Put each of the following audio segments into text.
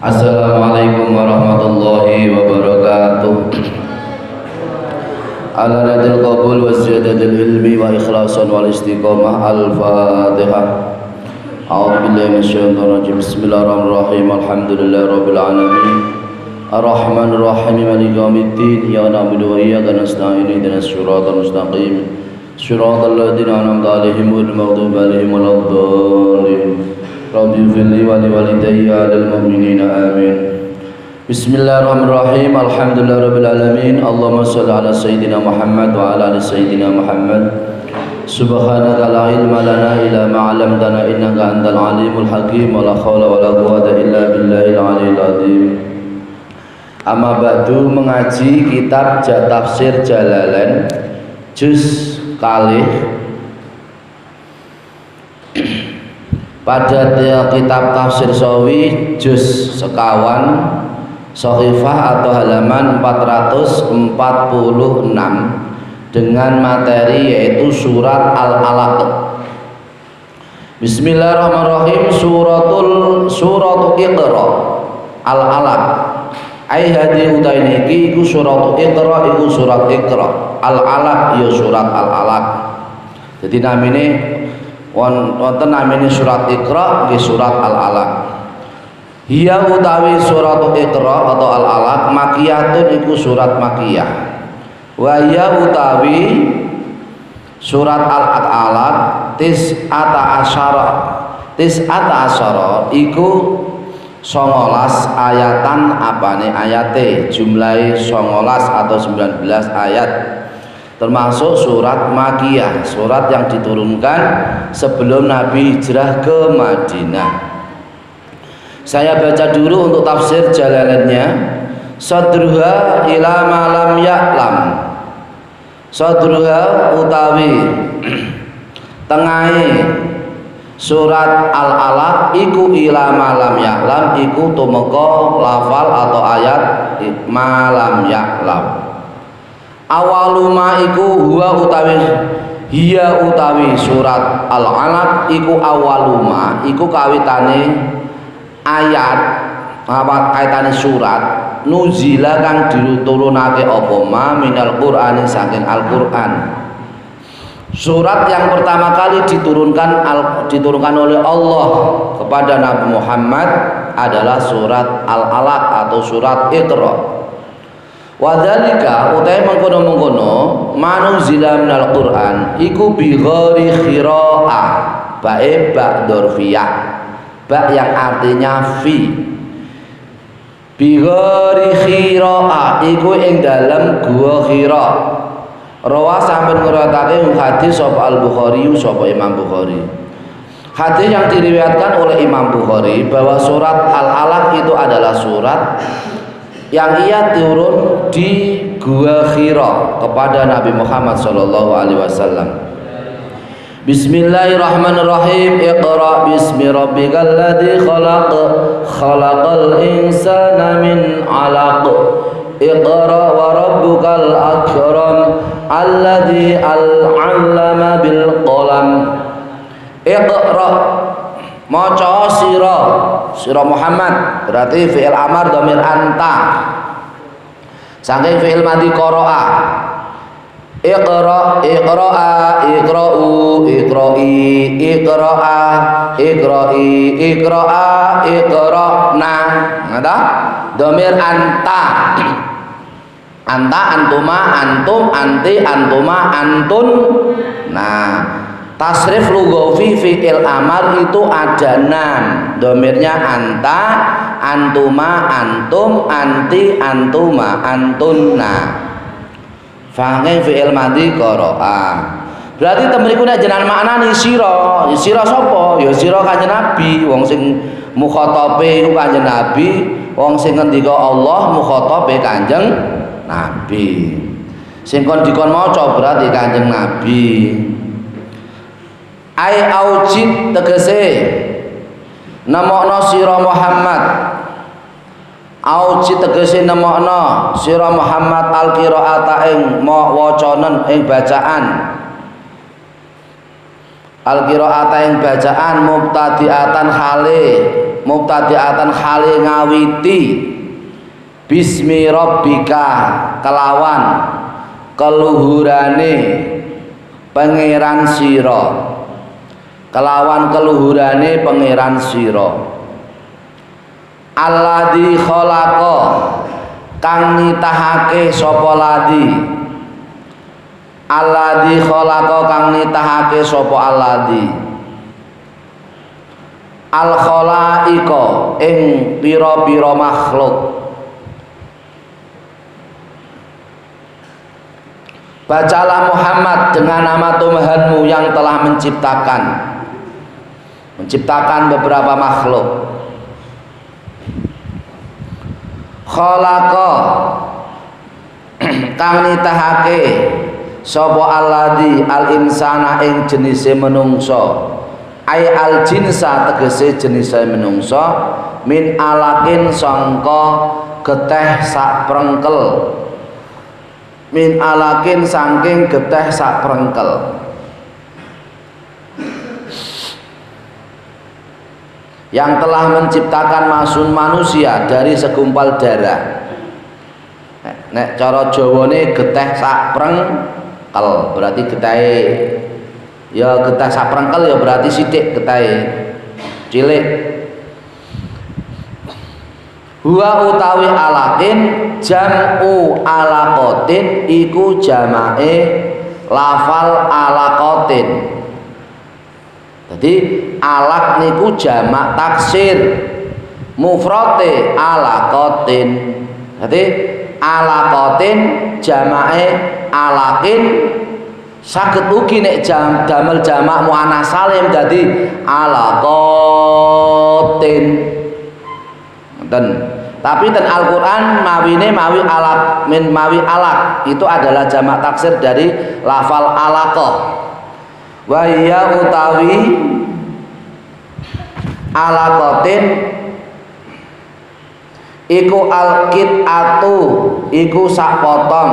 Assalamualaikum warahmatullahi wabarakatuh. Ala nadil qabul wa ziyadatil ilmi wa ikhlasan wal istiqamah. Al-Fatihah. A'udzu billahi minasyaitonir rajim. Bismillahirrahmanirrahim. Alhamdulillahi rabbil alamin. Ar-Rahmanir Rahim maliki yaumiddin. Iyyaka na'budu wa iyyaka nasta'in. Ihdinas siratal mustaqim. Siratal ladzina an'amta 'alaihim ghairil maghdubi 'alaihim waladdallin. Rabbi firli wa liwalidayya lil mu'minina amin. Bismillahirrahmanirrahim. Alhamdulillahirabbil alamin. Allahumma shalli ala sayyidina Muhammad wa ala ali sayyidina Muhammad. Subhanaka la ilma lana illa ma 'allamtana innaka antal alimul hakim. Wa la haula wa la quwwata illa billahil aliyyil azim. Amma ba'du, mengaji kitab Tafsir Jalalain juz kalih. Pada kitab Tafsir Sawi juz sekawan Sohifah atau halaman 446 dengan materi yaitu surat Al-Alaq. Bismillahirrahmanirrahim. Suratul Iqra Al-Alaq. Ai hadi utaine iki iku surat Iqra, iku surat Iqra. Al-Alaq ya surat Al-Alaq. Jadi namine wonten namine surat Iqra nggih surat Al-Alaq. Hiya utawi surat Iqra atau Al-Alaq makiyatun iku surat makiyah. Wa hiya utawi surat Al-Alaq tis'ata asyara iku 19 ayatan apane ayate, jumlahe 19 atau 19 ayat. Termasuk surat Makiyah, surat yang diturunkan sebelum Nabi hijrah ke Madinah. Saya baca dulu untuk tafsir Jalalainnya. Sadruha ila malam ya'lam. Sadruha utawi tengahe surat Al-Alaq iku ila malam ya'lam, iku tumeka lafal atau ayat malam ya'lam. Awaluma iku huwa utawi hiya utawi surat Al-Alaq iku awaluma iku kawitane ayat apa kaitane surat nuzila kang diturunake apa ma minal Qur'ani saking Al-Qur'an. Surat yang pertama kali diturunkan oleh Allah kepada Nabi Muhammad adalah surat Al-Alaq atau surat Iqra. Wadzalika utai mengkono-mengkono manuzila minal Qur'an iku bi ghairi khira'ah, bae ba dzarfiyah, ba yang artinya fi. Bi ghairi khira'ah iku ing dalem gua Hira. Rawa sampeyan ngriwayatake hadis sapa Al-Bukhari sapa Imam Bukhari. Hadis yang diriwayatkan oleh Imam Bukhari bahwa surat Al-Alaq itu adalah surat yang ia turun di Gua Hira kepada Nabi Muhammad sallallahu alaihi wasallam. Bismillahirrahmanirrahim. Iqra bismi rabbikal ladzi khalaq, khalaqal insana min 'alaq. Iqra wa rabbukal akram alladzi 'allama bil qalam. Iqra maca sira Muhammad, berarti fi'il amar dhamir anta saking fi'il madhi qara'a. Iqra iqra'a iqra'u iqra'i iqra'a iqra'i iqra'a iqra'na. Ngata dhamir anta, anta antuma antum anti antuma antun. Nah, tasrif lughawi fi'il amar itu ada 6. Dhamirnya anta, antuma, antum, anti, antuma, antunna. Fange fi'il madhi qara'a. Berarti temriku nek jenengan maknani sira. Sira sapa? Ya sira Kanjeng Nabi, wong sing mukhatabe iku Kanjeng Nabi, wong sing ngendika Allah mukhatabe Kanjeng Nabi. Sing kon dikon maca berarti Kanjeng Nabi. Ai aujid tegese nemokno sira Muhammad. Aujid tegese nemokno sira Muhammad al-qiraata ing wacanen ing bacaan. Al-qiraata ing bacaan mubtadi'atan hale mubtadi'atan hale ngawiti bismi rabbika kelawan keluhurane pangeran sira, kelawan keluhurane pangeran sira. Alladzi khalaqa kang nitahake sapa ladzi, alladzi khalaqa kang nitahake sapa alladzi, al khalaiqa ing pira-pira makhluk. Bacalah Muhammad dengan nama Tuhanmu yang telah menciptakan beberapa makhluk. Khalaqa kang nitahake sapa alladzi al insana ing jenise menungso, ai al jinsa tegese jenise menungso, min alakin sangka geteh sak prengkel, min alakin saking geteh sak prengkel. Yang telah menciptakan manusia dari segumpal darah. Nek cara Jawane geteh sak prengkel, berarti getahe ya geteh sak prengkel ya berarti sithik getahe, cilik. Huwa utawi alakin jam'u alaqatin iku jamae lafal alaqatin. Jadi alaq niku jamak taksir, mufrate alaqatin. Jadi alaqatin jamake alakin, saged ugi nek damel jamak muannats salim dadi alaqatin. Ngoten. Tapi ten Al-Qur'an mawine mawi alaq, min mawi alaq itu adalah jamak taksir dari lafal alaqah. Wa ya utawi alaqatin iku alqit'atu iku sak potong,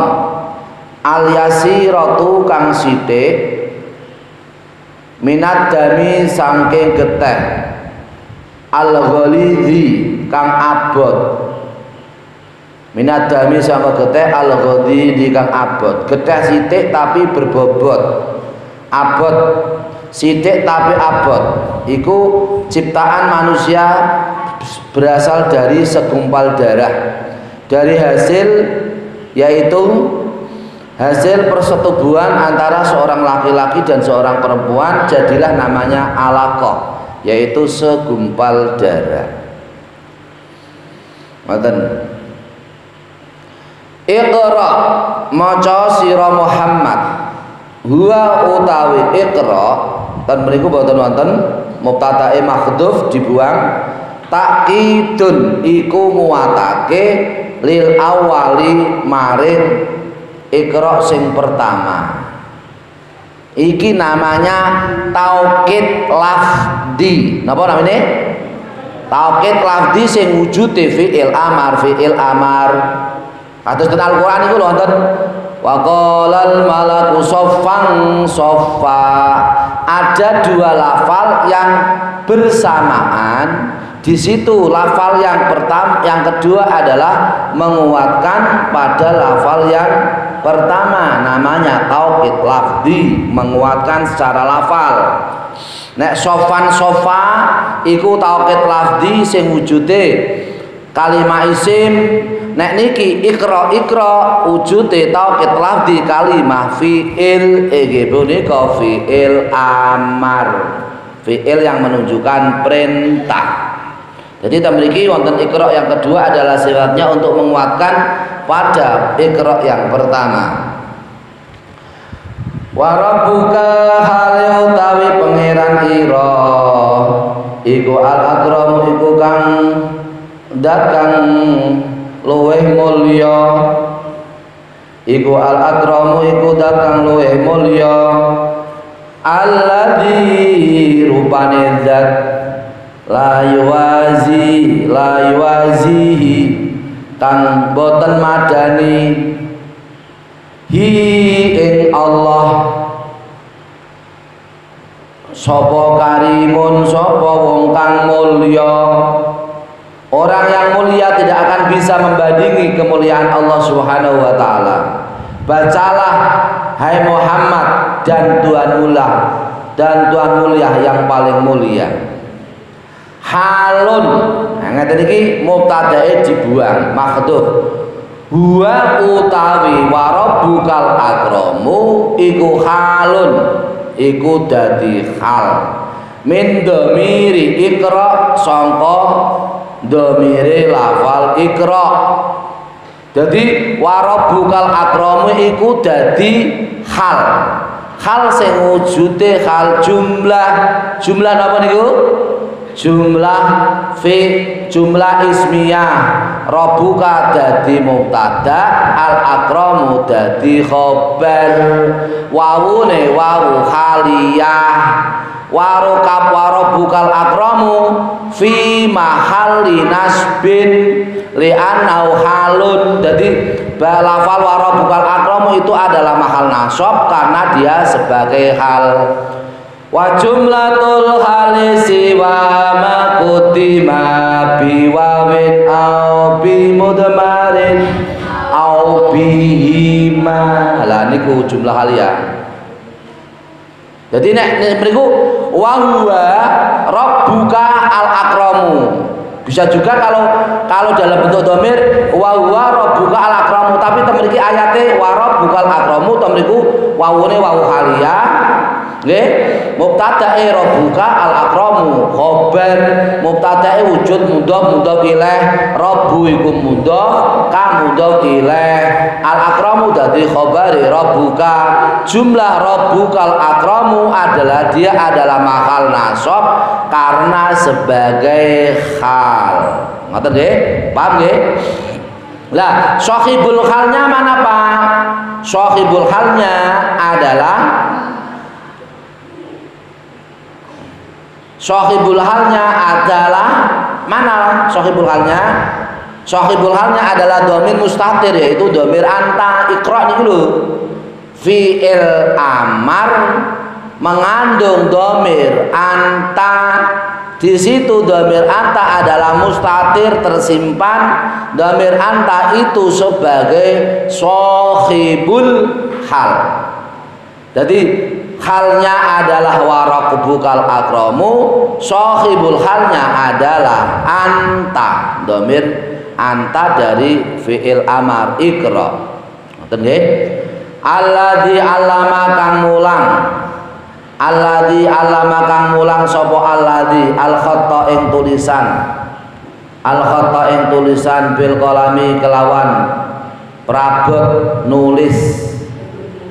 al yasiratu kang sithik, minad dami saking geteh, al ghalidhi kang abot, minad dami saking geteh, al ghalidhi kang abot. Geteh sithik tapi berbobot, abot sithik tapi abot. Iku ciptaan manusia berasal dari segumpal darah, dari hasil yaitu hasil persetubuhan antara seorang laki-laki dan seorang perempuan, jadilah namanya alaqah, yaitu segumpal darah. Ngoten. Iqra maca sira Muhammad, huwa utawi iqra ten mriku boten wonten mubtadae mahdhuf dibuang, takkidun iku nguwatake lil awali maring iqra sing pertama. Iki namanya taukid lafdi. Napa namanya? Taukid lafdi sing wujude fi'il amar, fi'il amar. Kados ten Al-Qur'an iku lho wonten wa qalal malaku soffan soffa. Ada dua lafal yang bersamaan. Di situ lafal yang pertama, yang kedua adalah menguatkan pada lafal yang pertama, namanya taukid lafzi, menguatkan secara lafal. Nek sofan sofa iku taukid lafzi sing wujude kalimah isim. Nek niki ikra ikra wujude taukid lafzi kalimah fiil, iki punika fiil amar, fiil yang menunjukkan perintah. Jadi memiliki wonten ikra yang kedua adalah sifatnya untuk menguatkan pada ikra yang pertama. Wa rabbuka hale utawi pangeran ira iku al akramu iku kang dat kang luweh mulya, iku al akramu iku dat kang luweh mulya, alladzi rupane zat la yuwazihi kang boten madani hi ing Allah, Sapa karimun, sapa wong kang mulya. Orang yang mulia tidak akan bisa membandingi kemuliaan Allah Subhanahu wa taala. Bacalah hai Muhammad dan Tuhan mulia yang paling mulia. Halun, nah ngeten iki mubtadae dibuang, mahdhuf. Huwa utawi warabbukal akramu iku halun, iku dadi hal min dhamiri ikra sangka dhamire lafal ikra. Dadi warabbukal akramu iku dadi hal sing wujude hal jumlah napa niku? Jumlah ismiyah. Rabbuka dadi mubtada, al akramu dadi khabar. Wawune wawu haliyah. Warokab warabbukal akramu fi mahalli nasbin li'annau halun. Jadi lafal warabbukal akramu itu adalah mahal nasab karena dia sebagai hal. Wa jumlatul halisi wa ma kutima bi wawin au bi mudmarin au bihima. Lah niku jumlah haliyah. Jadi nek mriku wa huwa rabbuka al akramu. Bisa juga kalau dalam bentuk dhamir wa huwa rabbuka al akramu, tapi temriki ayate wa rabbukal akramu temriku wawune wawu haliyah. Nggih, mubtadae rabbuka al akramu khabar, mubtadae wujud mudhaf ilaih, rabbu iku mudhaf ka mudhaf ilaih, al akramu dadi khabari rabbuka. Jumlah rabbukal akramu dia adalah mahal nasab karena sebagai hal. Ngoten nggih? Paham nggih? Lah, sahibul halnya mana Pak? Sahibul halnya adalah mana sahibul halnya? Sahibul halnya adalah dhamir mustatir, yaitu dhamir anta. Iqra niku lho. Fi'il amar mengandung dhamir anta. Di situ dhamir anta adalah mustatir tersimpan. Dhamir anta itu sebagai sahibul hal. Jadi halnya adalah warabbukal akramu, sahibul halnya adalah anta. Dhamir anta dari fi'il amar ikra. Ngoten nggih? Alladzi 'allama kang mulang. Alladzi 'allama kang mulang sapa alladzi al khatta ing tulisan. Al khatta ing tulisan bil qalami kelawan prabot nulis.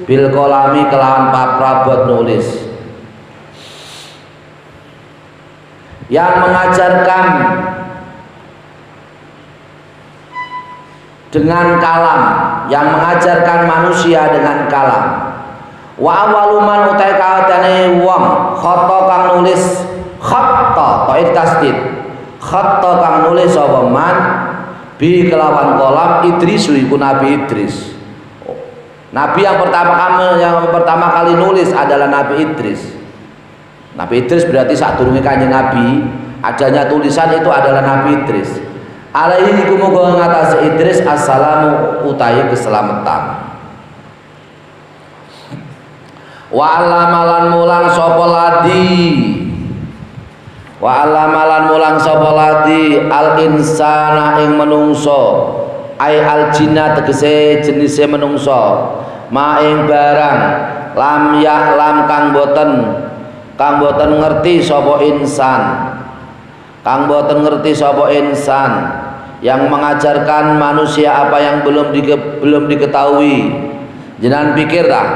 Bil qalami kelawan prabot nulis. Yang mengajarkan dengan kalam, yang mengajarkan manusia dengan kalam. Wa awaluman utai kautane wong khata kang nulis, khatta taid tasdid, khatta kang nulis sapa man bi kelawan kolam Idris iku Nabi Idris. Nabi yang pertama kali nulis adalah Nabi Idris. Nabi Idris berarti sadurunge Kanjeng Nabi adanya tulisan itu adalah Nabi Idris. Alaihi iku muga ngatasi Idris assalamu utawi keselamatan. Wa allamalan mulang sapa ladi. Wa allamalan mulang sapa ladi al insana ing menungso. Ai al jinna tegese jenise menungso. Ma ing barang lam ya'lam kang boten ngerti sapa insan. Kang boten ngerti sapa insan. Yang mengajarkan manusia apa yang belum diketahui. Jenengan pikir tak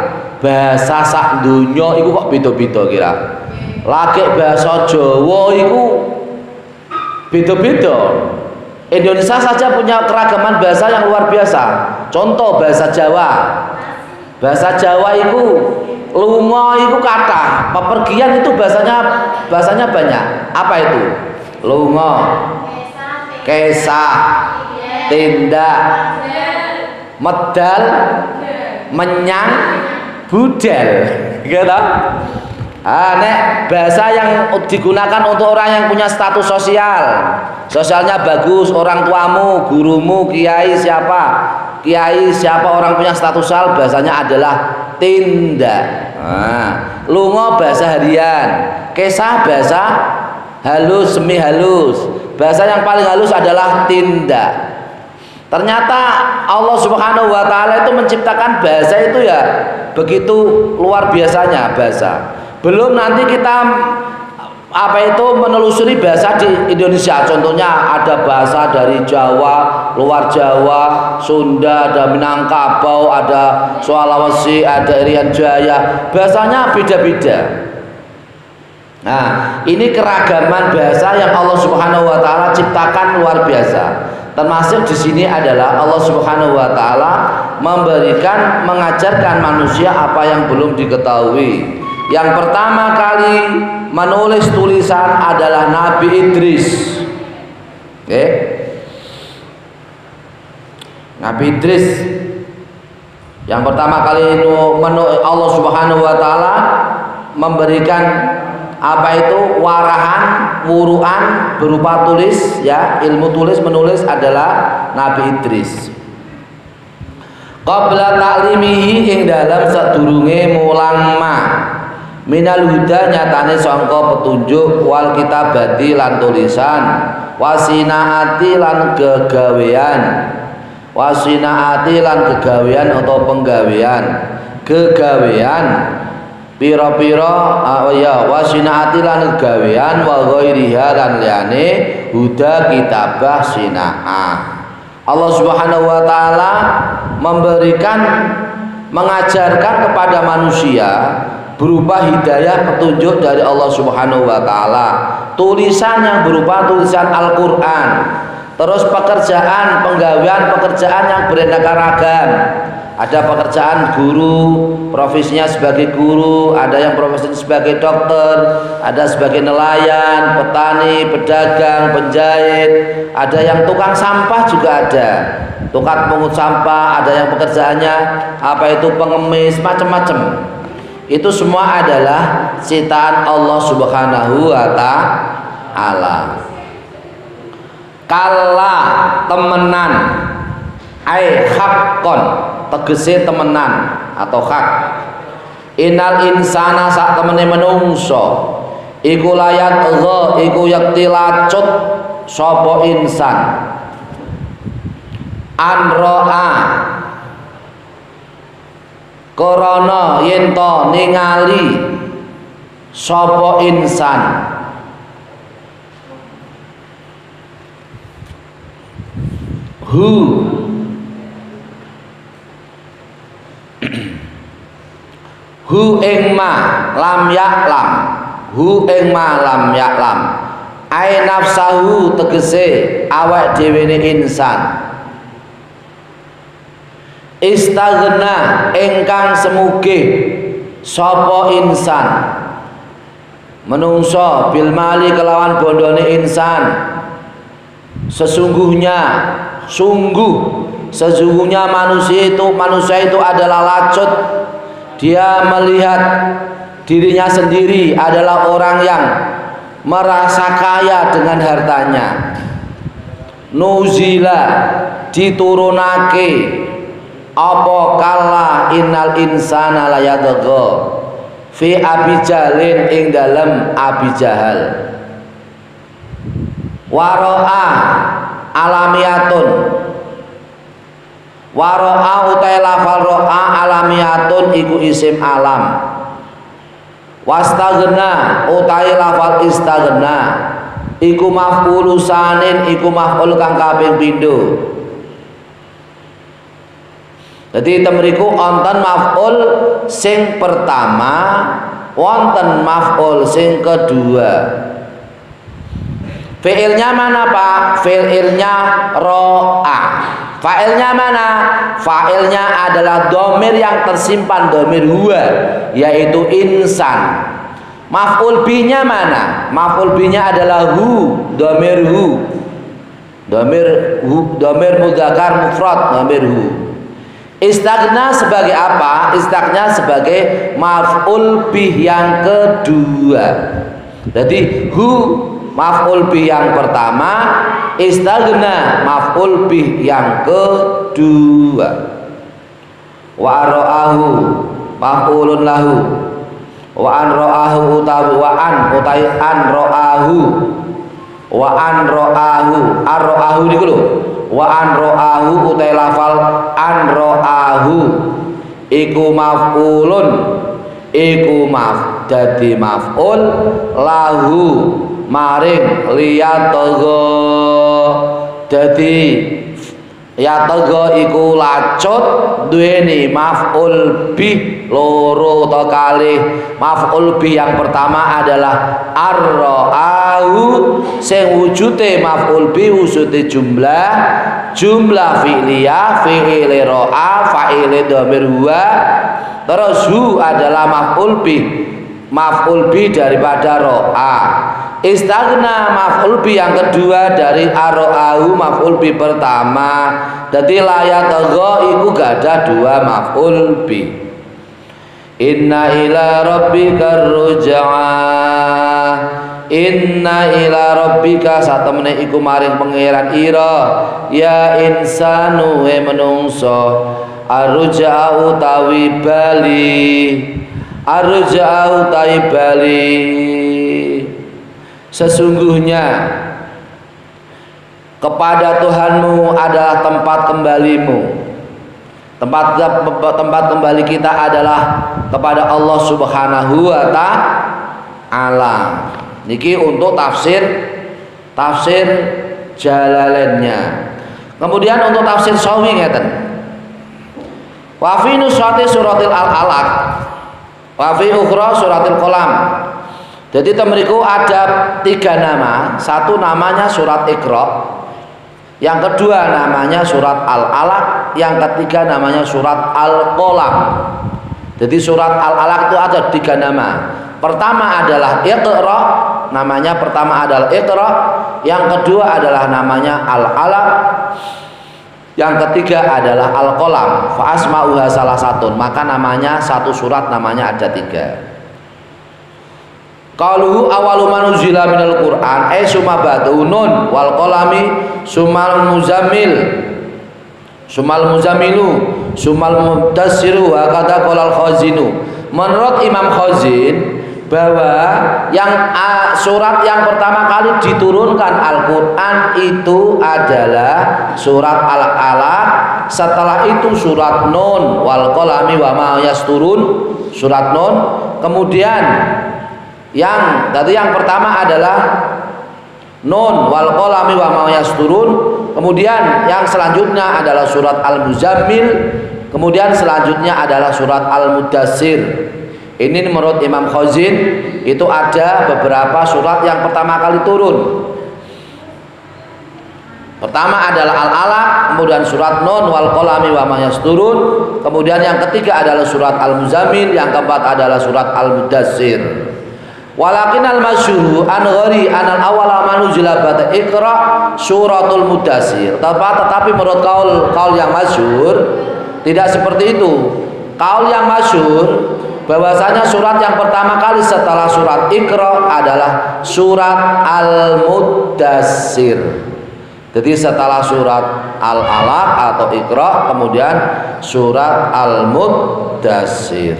bahasa sak donya iku kok beda-beda kira. Lagi bahasa Jawa iku beda-beda. Indonesia saja punya keragaman bahasa yang luar biasa. Contoh bahasa Jawa. Bahasa Jawa itu lunga itu kata, pepergian itu bahasanya banyak. Apa itu? Lunga, kesah, tindak, medal, menyang, budal, gitu. Nek bahasa yang digunakan untuk orang yang punya status sosial, sosialnya bagus, orang tuamu, gurumu, kiai siapa orang punya status sosial, bahasanya adalah tindak. Lungo bahasa harian, kesah bahasa halus, semi halus. Bahasa yang paling halus adalah tindak. Ternyata Allah Subhanahu wa taala itu menciptakan bahasa itu ya begitu luar biasanya bahasa. Belum nanti kita menelusuri bahasa di Indonesia. Contohnya ada bahasa dari Jawa, luar Jawa, Sunda, ada Minangkabau, ada Sulawesi, ada Irian Jaya. Bahasanya beda-beda. Nah, ini keragaman bahasa yang Allah Subhanahu wa taala ciptakan luar biasa. Termasuk di sini adalah Allah Subhanahu wa taala mengajarkan manusia apa yang belum diketahui. Yang pertama kali menulis tulisan adalah Nabi Idris. Oke. Nabi Idris yang pertama kali itu Allah Subhanahu wa taala memberikan warahan, wuruan berupa tulis ya, ilmu tulis menulis adalah Nabi Idris. Qabla ta'limihi ing dalam sadurunge mulang ma minal huda nyatane sangka petunjuk wal kitabati lan tulisan wasinaati lan kegawean atau penggawean pira-pira wasinaati lan kegawean wa ghairiha lan liyane huda kitabah sinaa. Allah Subhanahu wa taala mengajarkan kepada manusia berupa hidayah petunjuk dari Allah Subhanahu wa taala, tulisan yang berupa tulisan Al-Qur'an, terus pekerjaan yang beraneka ragam. Ada pekerjaan guru, profesinya sebagai guru, ada yang profesinya sebagai dokter, ada sebagai nelayan, petani, pedagang, penjahit, ada yang tukang sampah juga ada, tukang pungut sampah, ada yang pekerjaannya pengemis, macam-macam. Itu semua adalah ciptaan Allah Subhanahu wa taala. Kala temenan ai haqqon tegese temenan atau hak. Innal insana sak temene menungso iku layat Allah iku yakti lacut sapa insan anroa korona yento ningali sapa insan hu ing ma lam yaklam ai nafsahu tegese awak dhewene insan istaghna ingkang semugih sapa insan menungso bil mali kelawan bondone insan sesungguhnya manusia itu adalah lacut. Dia melihat dirinya sendiri adalah orang yang merasa kaya dengan hartanya. Nuzila diturunake apa kala innal insana layadgha fi abijalin ing dalem abijahal waro'a alamiyatun waro'a utai lafal ro'a alamiyatun iku isim alam wastaghna utai lafal istaghna iku maf'ul sanin iku maf'ul kang kaping pindho. Jadi temriku wonten maf'ul sing pertama, wonten maf'ul sing kedua. Fi'ilnya mana Pak? Fi'ilnya ro'a. Fa'ilnya mana? Fa'ilnya adalah domir yang tersimpan, domir huwa, yaitu insan. Maf'ul binya mana? Maf'ul binya adalah hu, domir hu. Domir mudzakkar mufrad, domir hu. Istagna sebagai apa? Istagna sebagai maf'ul bih yang kedua. Jadi hu maf'ul bih yang pertama, istagna maf'ul bih yang kedua. Wa ra'ahu maf'ulun lahu. Wa an ra'ahu utawi wa an utai an ra'ahu. Wa an ra'ahu ar-ra'ahu niku lho. Wa an ra'ahu utai lafal an ra'ahu iku maf'ulun iku dadi maf'ul lahu maring liyatagha. Dadi yatagha iku lacut duweni maf'ul bih loro atau kalih. Maf'ul bih yang pertama adalah ar-ra'ahu sing wujude maf'ul bih wujude jumlah fi'liyah, fi'il ra'a, fa'il dhamir huwa. Terus hu adalah maf'ul bih daripada ra'a. Istagna maf'ul bih yang kedua dari ar-ra'ahu maf'ul bih pertama. Dadi layatagha iku gadah dua maf'ul bih. Inna ila rabbika ruj'ah. Inna ila rabbika satemene iku maring pangeran ira ya insanu we menungso aruj'a utawi bali aruj'a utawi bali sesungguhnya kepada Tuhanmu adalah tempat kembalimu. Tempat kembali kita adalah kepada Allah Subhanahu wa ta'ala. Niki untuk tafsir Jalalainnya. Kemudian untuk tafsir Sawi ngeten. Wa fi nusrati suratil al-alaq wa fi ukhra suratil qalam. Jadi temeriku ada 3 nama. Satu namanya surat Iqra, yang kedua namanya surat Al-Alaq, yang ketiga namanya surat Al-Qalam. Jadi surat Al-Alaq itu ada 3 nama. Pertama adalah Iqra, namanya pertama adalah Iqra, yang kedua adalah namanya Al-Alaq, yang ketiga adalah Al-Qalam. Fa asma'uha salah satu, maka namanya satu surat namanya ada 3. Qaluhu awalu manuzila minal Qur'an summa badunun wal qalami sumal muzammilu sumal mudassiru wa kata qolal khazinu. Menurut Imam Khazin bahwa yang surat yang pertama kali diturunkan Al-Qur'an itu adalah surat Al-Alaq, setelah itu surat Nun wal qalami wa ma yasturun, surat Nun. Kemudian yang pertama adalah Nun wal qalami wa ma yasturun. Kemudian yang selanjutnya adalah surat Al-Muzammil. Kemudian selanjutnya adalah surat Al-Mudassir. Ini menurut Imam Khazin itu ada beberapa surat yang pertama kali turun. Pertama adalah Al-Alaq, kemudian surat Nun wal qalami wa ma yasturun. Kemudian yang ketiga adalah surat Al-Muzammil, yang keempat adalah surat Al-Mudassir. Walakin al-masyhur an ghari anal awwala manuzila ba'da Iqra suratul Mudassir. Tetapi menurut kaul yang masyhur tidak seperti itu. Kaul yang masyhur bahwasanya surat yang pertama kali setelah surat Iqra adalah surat Al-Mudassir. Jadi setelah surat Al-Alaq atau Iqra kemudian surat Al-Mudassir.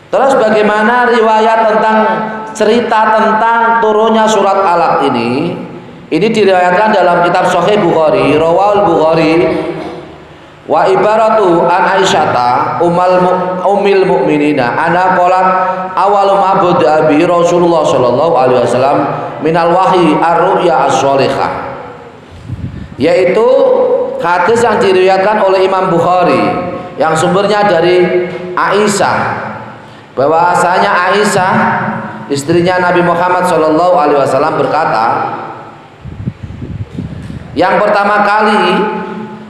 Terus bagaimana riwayat tentang cerita tentang turunnya surat Alaq ini? Ini diriwayatkan dalam kitab Sahih Bukhari, Rawahul Bukhari. Wa ibaratu an Aisyata ummil mukminina ana qalat awalu ma bada bi Rasulullah sallallahu alaihi wasallam minal wahyi ar-ru'ya as-shalihah. Yaitu hadis yang diriwayatkan oleh Imam Bukhari yang sumbernya dari Aisyah, bahwasanya Aisyah istrinya Nabi Muhammad sallallahu alaihi wasallam berkata, yang pertama kali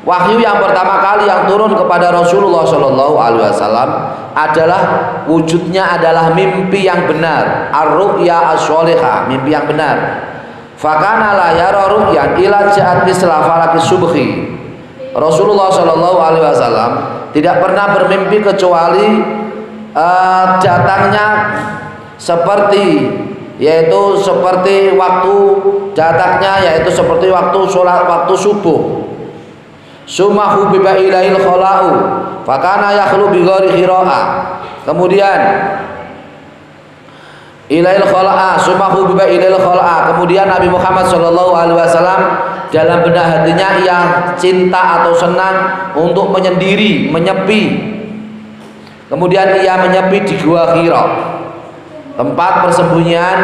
wahyu yang pertama kali yang turun kepada Rasulullah sallallahu alaihi wasallam adalah wujudnya adalah mimpi yang benar, ar-ru'ya as-shalihah, mimpi yang benar. Fakana la yara ru'yan ila ja'at misla falaki subhi. Rasulullah Shallallahu Alaihi Wasallam tidak pernah bermimpi kecuali datangnya seperti waktu datangnya yaitu seperti waktu sholat waktu subuh. Sumahu biba ilail khola'u fakana yakhlu bi ghairi khira'a. Kemudian ilail khala'a sumahu biba ilail khala'a. Kemudian Nabi Muhammad sallallahu alaihi wasallam dalam benak hatinya ia cinta atau senang untuk menyendiri, menyepi. Kemudian ia menyepi di gua Hira, tempat persembunyian.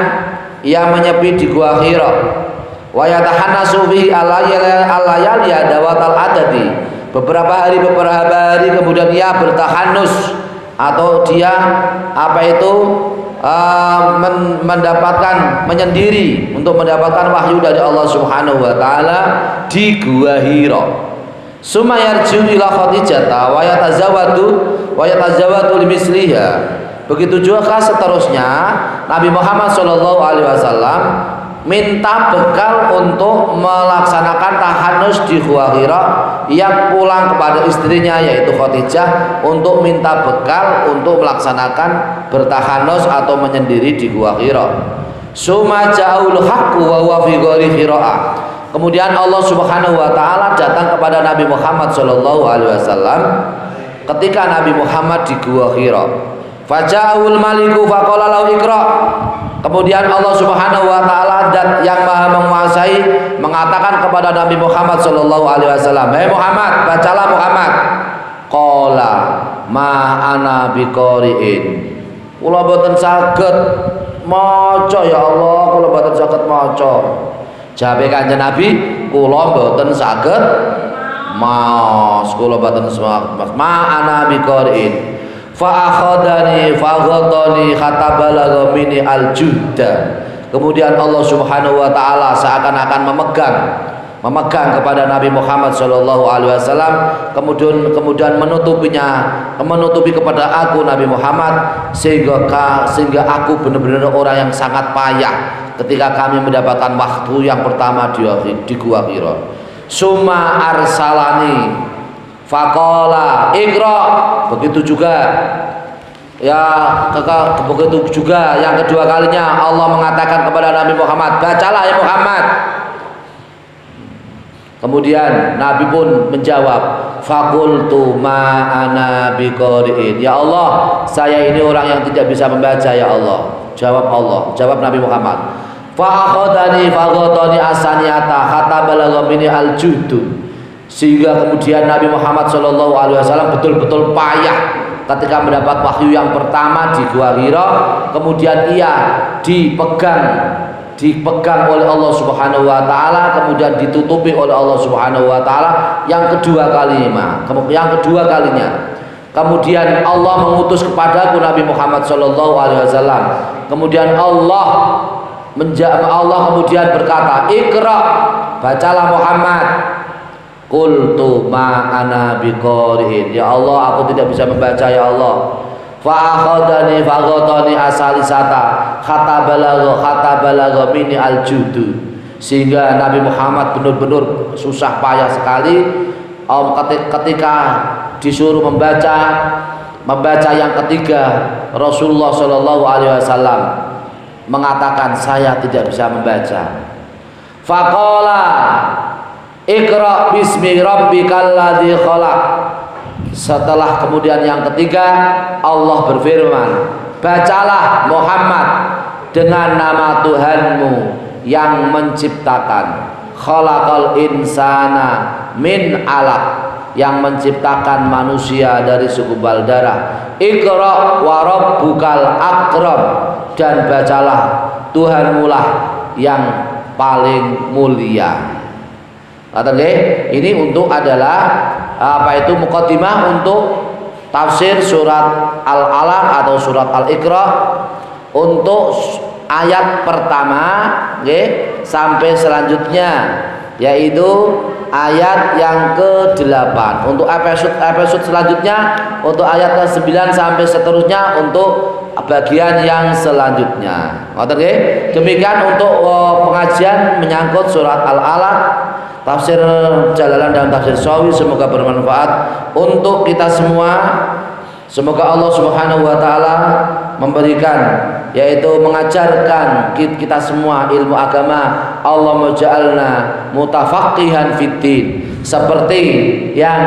Ia menyepi di gua Hira. Wa yatahannasu bihi al-layali dawatal adadi. Beberapa hari kemudian ia bertahanus atau dia mendapatkan menyendiri untuk mendapatkan wahyu dari Allah Subhanahu wa taala di gua Hira. Summa yarji'u ila Khadijah wa yatazawwadu limisliha. Begitu juga seterusnya Nabi Muhammad sallallahu alaihi wasallam minta bekal untuk melaksanakan tahanus di gua Hira. Ia pulang kepada istrinya yaitu Khadijah untuk minta bekal untuk melaksanakan bertahanus atau menyendiri di gua Hira. Summa ja'ul haqqu wa huwa fi ghairi Hira'ah. Kemudian Allah Subhanahu wa taala datang kepada Nabi Muhammad sallallahu alaihi wasallam ketika Nabi Muhammad di gua Hira. Faja'ul maliku faqala lahu iqra. Kemudian Allah Subhanahu wa taala dan yang Maha menguasai mengatakan kepada Nabi Muhammad sallallahu alaihi wasallam, "Hei Muhammad, bacalah Muhammad." Qala ma ana biqari'in. Kula boten saged maca ya Allah, kula boten saged maca. Jawabe Kanjeng Nabi, kula boten saged maos, kula boten saged ma ana biqari'in. Fa akhadani fa ghatani hatta balagha minni al-judda. Kemudian Allah Subhanahu wa taala seakan-akan memegang kepada Nabi Muhammad sallallahu alaihi wasallam, kemudian menutupi kepada aku Nabi Muhammad sehingga aku benar-benar orang yang sangat payah ketika kami mendapatkan waktu yang pertama di gua Hira. Summa arsalani faqala iqra. Begitu juga yang kedua kalinya Allah mengatakan kepada Nabi Muhammad, bacalah ya Muhammad. Kemudian Nabi pun menjawab, faqultu ma ana biqari'in. Ya Allah, saya ini orang yang tidak bisa membaca ya Allah. Jawab Nabi Muhammad. Fa akhadani fa ghatani asaniyata hatta balagha minni al-juddu. Sehingga kemudian Nabi Muhammad Shallallahu Alaihi Wasallam betul-betul payah ketika mendapat wahyu yang pertama di gua Hira. Kemudian ia dipegang oleh Allah Subhanahu Wa Taala, kemudian ditutupi oleh Allah Subhanahu Wa Taala yang kedua kalinya. Kemudian Allah mengutus kepadaku Nabi Muhammad Shallallahu Alaihi Wasallam. Kemudian Allah kemudian berkata, Iqra, bacalah Muhammad. Qultu ma ana biqari'in. Ya Allah, aku tidak bisa membaca ya Allah. Fa akhadani fa ghatani asalisata hatta balagha minni al-judu. Sehingga Nabi Muhammad benar-benar susah payah sekali ketika disuruh membaca yang ketiga. Rasulullah Shallallahu alaihi wasallam mengatakan, saya tidak bisa membaca. Faqala Iqra bismi rabbikal ladzi khalaq. Setelah kemudian yang ketiga Allah berfirman, bacalah Muhammad dengan nama Tuhanmu yang menciptakan. Khalaqal insana min alaq, yang menciptakan manusia dari segumpal darah. Iqra wa rabbukal akram, dan bacalah Tuhanmu lah yang paling mulia. Ini untuk adalah muqaddimah untuk tafsir surat Al-Alaq atau surat Al-Iqra untuk ayat pertama sampai selanjutnya, yaitu ayat yang ke-8. Untuk episode selanjutnya, untuk ayat ke-9 sampai seterusnya untuk bagian yang selanjutnya. Demikian untuk pengajian menyangkut surat Al-Alaq. tafsir Jalalan dan tafsir Shawi semoga bermanfaat untuk kita semua. Semoga Allah Subhanahu wa taala memberikan, yaitu mengajarkan kita semua ilmu agama. Allah maj'alna mutafaqihan fiddin, seperti yang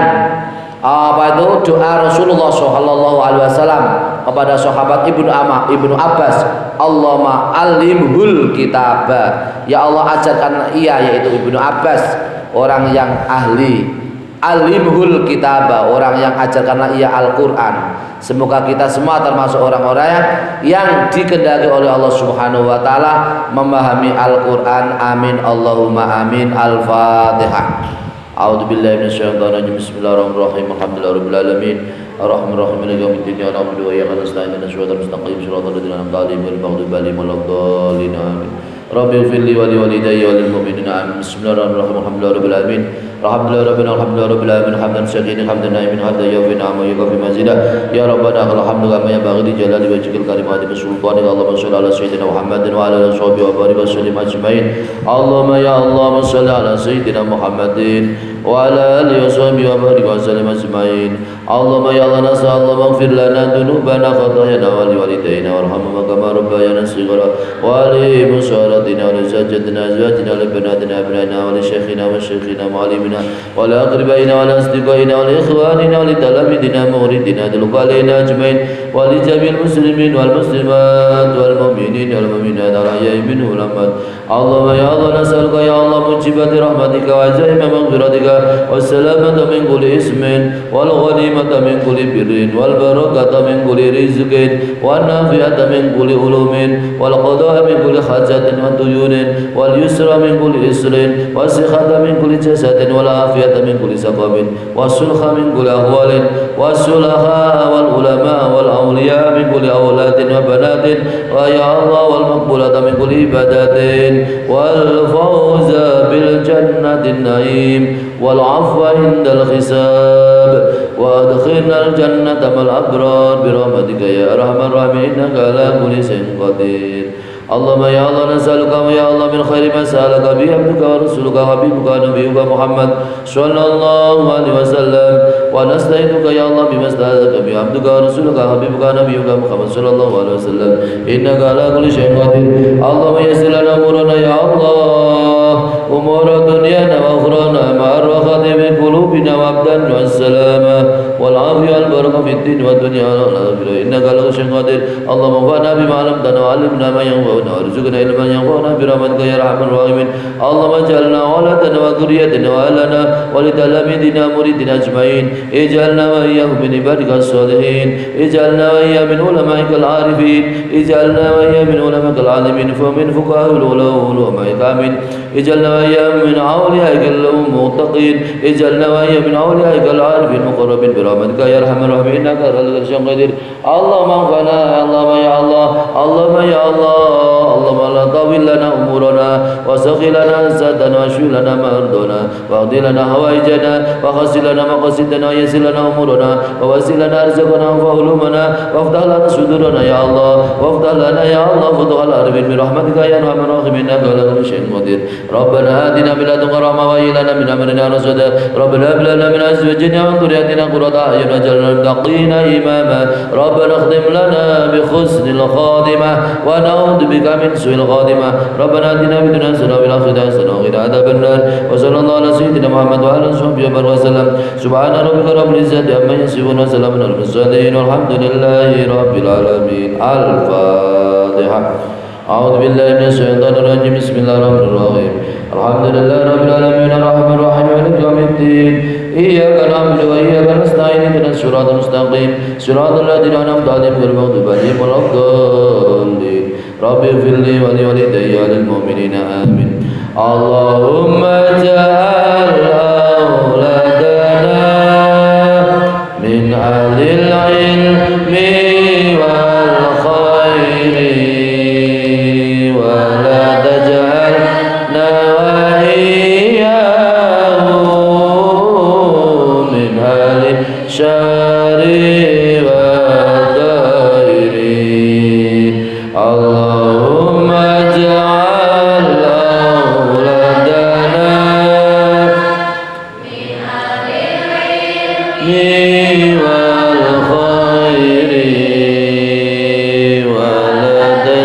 doa Rasulullah SAW kepada sahabat Ibnu Abbas, Allahumma alimhul kitabah, ya Allah ajarkan ia, yaitu Ibnu Abbas, orang yang ahli, alimhul kitabah, orang yang ajarkanlah ia Al-Quran. Semoga kita semua termasuk orang-orang yang dikehendaki oleh Allah Subhanahu wa taala memahami Al-Quran. Amin Allahumma amin. Al-Fatihah. A'udzu billahi minasyaitonir rajim. Bismillahirrahmanirrahim. Alhamdulillahirabbil alamin. Arrahmanirrahim. Maliki yaumiddin. Iyyaka na'budu wa iyyaka nasta'in. Ihdinas siratal mustaqim. Shiratal ladzina an'amta 'alaihim ghairil maghdubi 'alaihim waladdallin. Amin. Rabbi ighfirli wa li walidayya wa lil mu'minina. Amin. Bismillahirrahmanirrahim. Alhamdulillahirabbil alamin. Alhamdulillahirabbil alamin. Hamdan syakirin hamdan na'imin hamdan yafi ni'ama yukafi mazidah. Ya Rabbana lakal hamdu kama yanbaghi li jalali wajhikal karim wa li sultanika. Allahumma shalli ala sayyidina Muhammadin wa ala alihi wa barik wa sallim ajmain. Allahumma ya Allah shalli ala sayyidina Muhammadin wa ala alihi wa barik wa sallim ajmain. Allahumma ya Allah nas'aluka maghfir lana dzunubana khatayana wa li walidayna warhamhuma kama rabbayana shighara wa li musaratina wa li sajjatina azwajina wa li banatina abnana wa li shaykhina wa shaykhina mu'allimina wa li aqribaina wa li asdiqaina wa li ikhwanina wa li talamidina muridina dulqalaina ajmain wa li jami'il muslimin wal muslimat wal mu'minin wal mu'minat al-ahya'i minhum wal amwat. Allahumma ya Allah nas'aluka ya Allah mujibati rahmatika wa azaima maghfiratika wa salamata min kulli ismin wal ghanimata min kulli birrin wal barakata min kulli rizqin wal nafi'ata min kulli ulumin wal qada'a min kulli hajatin wa tuyunin wal yusra min kulli isrin wa sikhata min kulli jasadin wal afiyata min kulli saqamin wa sulha min kulli ahwalin wa sulaha wal ulama wal awliya min kulli awladin wa banatin wa ya Allah wal maqbulata min kulli ibadatin wal fawza bil jannatin naim wal afwa indal hisab wa adkhilna al jannata mal abrar bi rahmatika ya arhamar rahimin innaka ala kulli shay'in qadir. Allahumma ya Allah nas'aluka ya Allah min khairi ma sa'alaka bi abduka wa rasuluka habibuka wa nabiyyuka Muhammad sallallahu alaihi wasallam wa nasta'inuka ya Allah bima sta'alaka bi abduka wa rasuluka habibuka wa nabiyyuka Muhammad sallallahu alaihi wasallam innaka ala kulli shay'in qadir. Allahumma yassir lana umurana ya Allah, umur dunyana wa ukhrana ma'ar rakhati min qulubina wa abdan wa salama wal afiyah wal barakah fid din wa dunya wal akhirah innaka ala kulli shay'in qadir. Allahumma fa'na bima 'allamtana wa 'allimna ma yanfa'una warzuqna ilman yanfa'una bi rahmatika ya arhamar rahimin. Allahumma ij'alna awladana wa dhurriyyatina wa ahlana wa litalamidina muridina ajmain. Ij'alna wa iyyahum min ibadikas salihin. Ij'alna wa iyyahum min ulama'ikal arifin. Ij'alna wa iyyahum min ulama'ikal alimin fa min fuqaha'il ulama'ika amin. Ij'alna wa iyyahum min awliyaikal muttaqin. Ij'alna wa iyyahum min awliyaikal arifin muqarrabin bi rahmatika ya arhamar rahimin innaka ala kulli shay'in qadir. Allahumma anfa'na Allahumma ya Allah, Allahumma ya Allah, Allahumma la tawil lana umurana wa saghil lana sadana wa shfil lana mardana wa qdi lana hawaijana wa qasil lana maqasidana wa yassir lana umurana wa wasil lana arzaqana wa ulumana wa aftah lana sudurana ya Allah wa aftah lana ya Allah futuhal arifin bi rahmatika ya arhamar rahimin innaka ala kulli shay'in qadir. Rabbana atina min ladunka rahmah wa hayyi lana min amrina rashada. Rabbana hab lana min azwajina wa dhurriyyatina qurrata a'yun waj'alna lil muttaqina imama. Rabbana khtim lana bi husnil khatimah wa na'udzu bika min su'il khatimah. Rabbana atina fid dunya hasanah wa fil akhirati hasanah wa qina adzaban nar. Wa sallallahu ala sayyidina Muhammad wa ala sahbihi wa sallam. Subhana rabbika rabbil izzati amma yasifun wa salamun alal mursalin walhamdulillahi rabbil alamin. Al-Fatihah. A'udzu billahi minasy syaithanir rajim. Bismillahirrahmanirrahim. Alhamdulillahi rabbil alamin arrahmanir rahim maliki yaumiddin. Iyyaka na'budu wa iyyaka nasta'in ihdinas siratal mustaqim siratal ladzina an'amta 'alaihim ghairil maghdubi 'alaihim waladdallin. Rabbi ighfirli wa li walidayya wa lil mu'minina amin. Allahumma ja'al auladana min ahlil ilmi wal khairi wa la taj'alna wa iyyahum min ahlil syarri wa ghairi. Allahumma ja'al auladana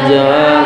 تجعل